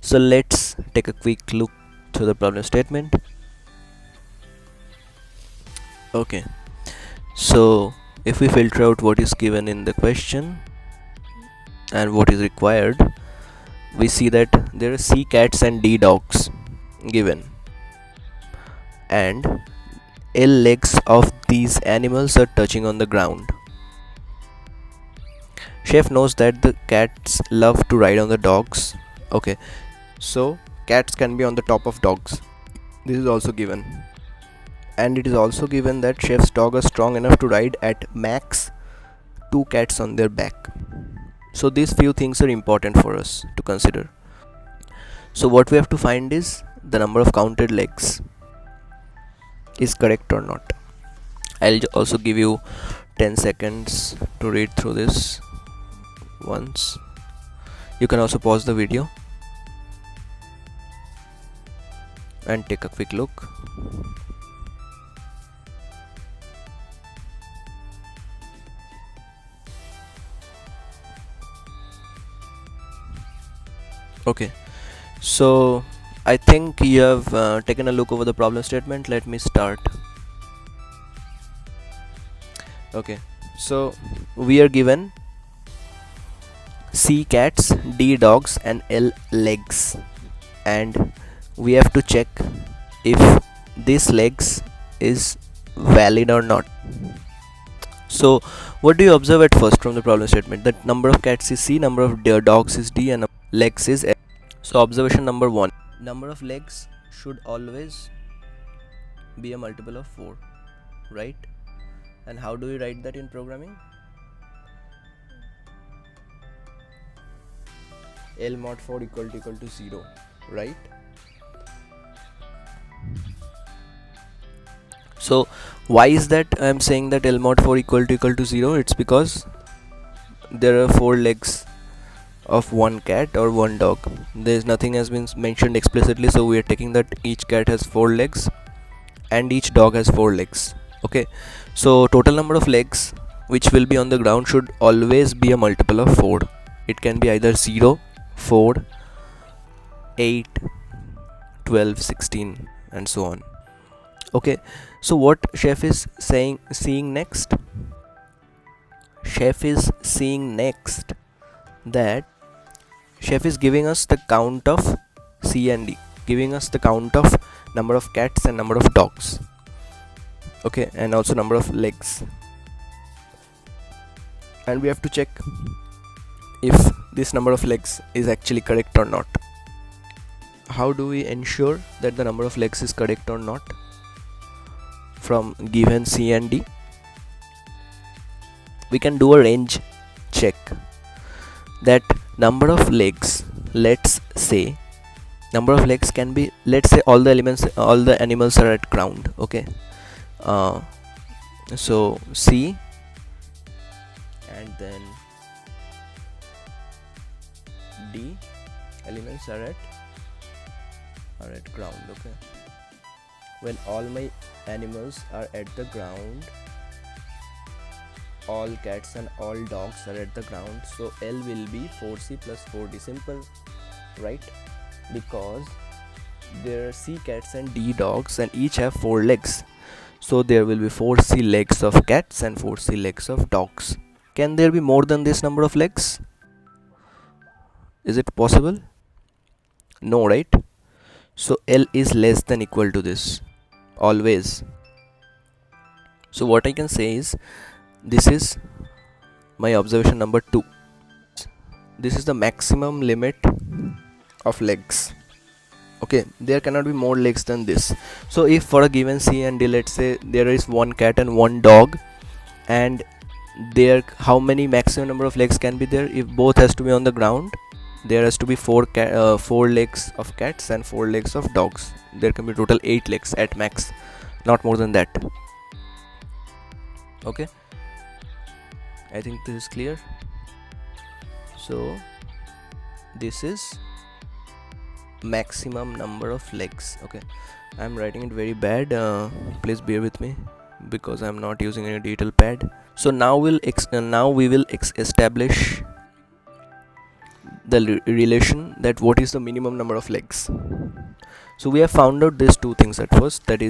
So let's take a quick look through the problem statement. Okay, so if we filter out what is given in the question and what is required, we see that there are C cats and D dogs given, and L legs of these animals are touching on the ground. Chef knows that the cats love to ride on the dogs. Okay, so cats can be on the top of dogs. This is also given. And it is also given that chef's dog is strong enough to ride at max 2 cats on their back. So these few things are important for us to consider. So what we have to find is the number of counted legs is correct or not. I'll also give you 10 seconds to read through this once. You can also pause the video and take a quick look. Okay, so I think you have taken a look over the problem statement. Let me start. Okay, so we are given C cats, D dogs, and L legs, and we have to check if this legs is valid or not. So what do you observe at first from the problem statement? That number of cats is C, number of dogs is D, and legs is L. So observation number 1, number of legs should always be a multiple of 4, right? And how do we write that in programming? L mod 4 equal to 0, right? So why is that I am saying that L mod 4 equal to 0? It's because there are 4 legs of one cat or one dog. There is nothing has been mentioned explicitly, so we are taking that each cat has 4 legs and each dog has 4 legs. Okay, so total number of legs which will be on the ground should always be a multiple of 4. It can be either 0, 4, 8, 12, 16 and so on. Okay, so what chef is seeing next? Chef is seeing next that chef is giving us the count of C and D, giving us the count of number of cats and number of dogs. Okay, and also number of legs, and we have to check if this number of legs is actually correct or not. How do we ensure that the number of legs is correct or not from given C and D? We can do a range check that number of legs, let's say number of legs can be, let's say all the animals are at ground. Okay, so C and then D elements are at ground. Okay, when all my animals are at the ground, all cats and all dogs are at the ground, so L will be 4C plus 4D. Simple, right? Because there are C cats and D dogs and each have 4 legs, so there will be 4C legs of cats and 4C legs of dogs. Can there be more than this number of legs? Is it possible? No, right? So L is less than equal to this always. So what I can say is, this is my observation number 2. This is the maximum limit of legs. Okay, there cannot be more legs than this. So if for a given C and D, let's say there is one cat and one dog, and there, how many maximum number of legs can be there? If both has to be on the ground, there has to be 4 legs of cats and 4 legs of dogs. There can be total 8 legs at max, not more than that. Okay, I think this is clear. So this is maximum number of legs. Okay, I'm writing it very bad, please bear with me because I'm not using any detail pad. So now we will establish the relation that what is the minimum number of legs. So we have found out these two things at first, that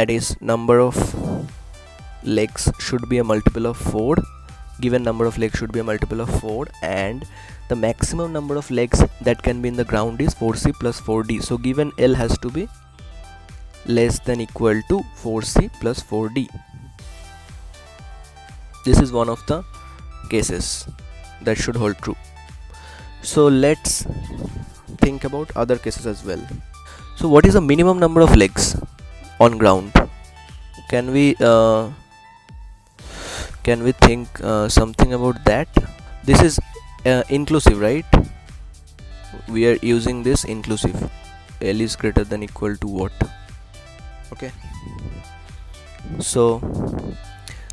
is number of legs should be a multiple of 4, given number of legs should be a multiple of 4, and the maximum number of legs that can be in the ground is 4c plus 4d. So given L has to be less than equal to 4c plus 4d. This is one of the cases that should hold true. So let's think about other cases as well. So what is the minimum number of legs on ground? Can we think something about that? This is inclusive, right? We are using this inclusive. L is greater than equal to what? Okay, so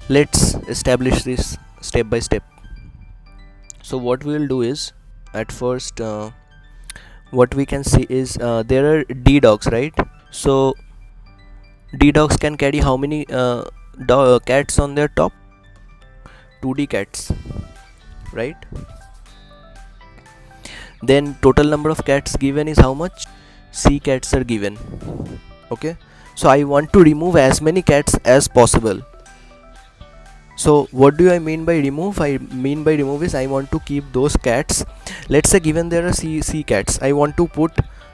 let's establish this step by step. So what we will do is, at first what we can see is there are D dogs, right? So D dogs can carry how many cats on their top? 2D cats, right? Then total number of cats given is how much? C cats are given. Okay, so I want to remove as many cats as possible. So what do I mean by remove? I mean by remove is I want to keep those cats. Let's say given there are C cats, I want to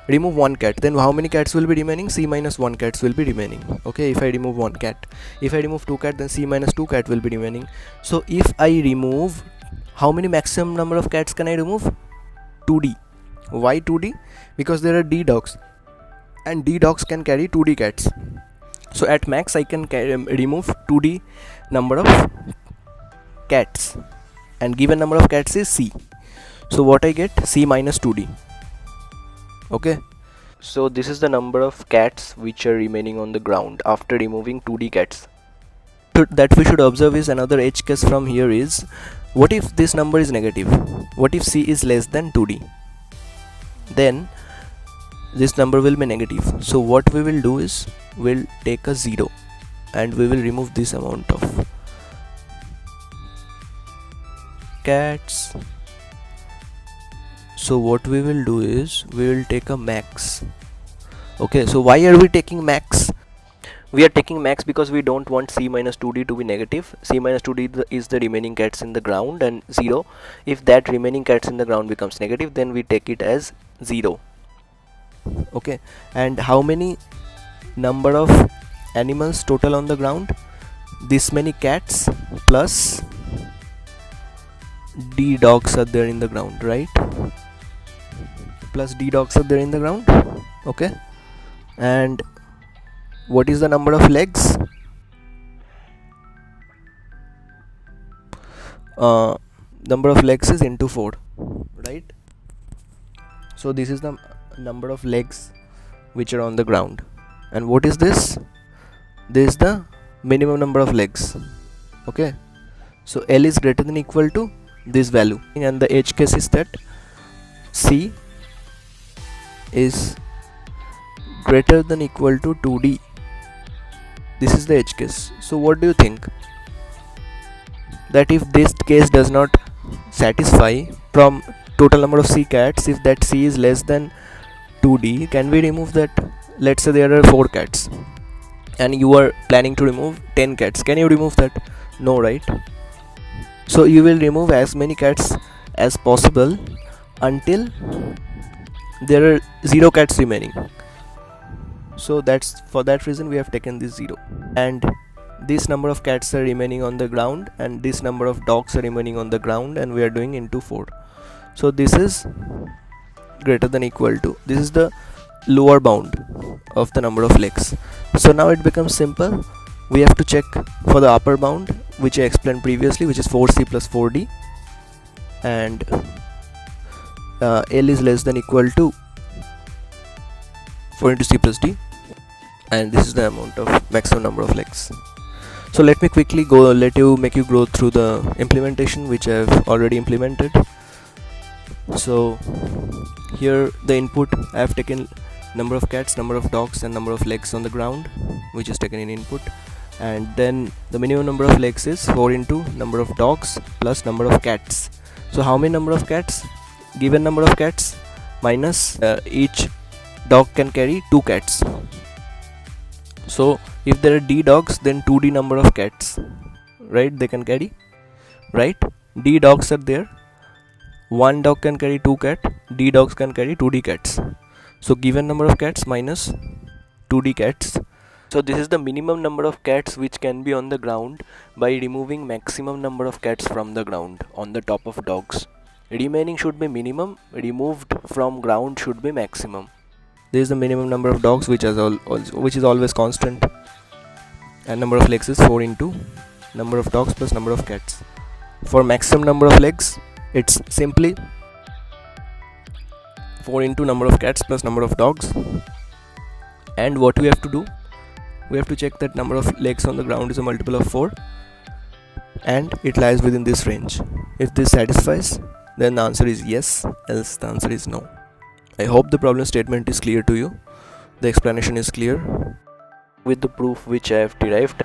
remove one cat. Then how many cats will be remaining? C minus 1 cats will be remaining. Okay, if I remove one cat. If I remove 2 cats, then C minus 2 cat will be remaining. So if I remove, how many maximum number of cats can I remove? 2D. Why 2D? Because there are D dogs, and D dogs can carry 2D cats. So at max I can remove 2D number of cats, and given number of cats is C. So what I get? C minus 2D. Okay, so this is the number of cats which are remaining on the ground after removing 2D cats. That we should observe is another edge case from here is, what if this number is negative? What if C is less than 2D? Then this number will be negative. So what we will do is, we'll take a 0 and we will remove this amount of cats. So what we will do is, we will take a max. Okay, so why are we taking max? We are taking max because we don't want C minus 2D to be negative. C minus 2D is the remaining cats in the ground, and 0. If that remaining cats in the ground becomes negative, then we take it as 0. Okay, and how many number of animals total on the ground? This many cats plus D dogs are there in the ground, right? Plus D dogs are there in the ground. Okay, and what is the number of legs? Number of legs is into 4, right? So this is the number of legs which are on the ground. And what is this? This is the minimum number of legs. Okay, so L is greater than equal to this value, and the edge case is that C is greater than equal to 2D. This is the edge case. So what do you think? That if this case does not satisfy from total number of C cats, if that C is less than 2D, can we remove that? Let's say there are 4 cats and you are planning to remove 10 cats. Can you remove that? No, right? So you will remove as many cats as possible until there are 0 cats remaining. So that's for that reason we have taken this 0, and this number of cats are remaining on the ground, and this number of dogs are remaining on the ground, and we are doing into 4. So this is greater than equal to, this is the lower bound of the number of legs. So now it becomes simple. We have to check for the upper bound, which I explained previously, which is 4c plus 4d, and L is less than equal to 4 into c plus d, and this is the amount of maximum number of legs. So let me quickly make you go through the implementation which I have already implemented. So here the input, I have taken number of cats, number of dogs, and number of legs on the ground, which is taken in input, and then the minimum number of legs is 4 into number of dogs plus number of cats. So how many number of cats? given number of cats minus each dog can carry 2 cats. So if there are D dogs, then 2D number of cats, right, they can carry, right? D dogs are there, one dog can carry 2 cat, D dogs can carry 2D cats. So given number of cats minus 2D cats. So this is the minimum number of cats which can be on the ground by removing maximum number of cats from the ground on the top of dogs. Remaining should be minimum, removed from ground should be maximum. This is the minimum number of dogs which is always constant, and number of legs is 4 into number of dogs plus number of cats. For maximum number of legs, it's simply 4 into number of cats plus number of dogs. And what we have to do, we have to check that number of legs on the ground is a multiple of 4 and it lies within this range. If this satisfies, then the answer is yes, else the answer is no. I hope the problem statement is clear to you. The explanation is clear with the proof which I have derived.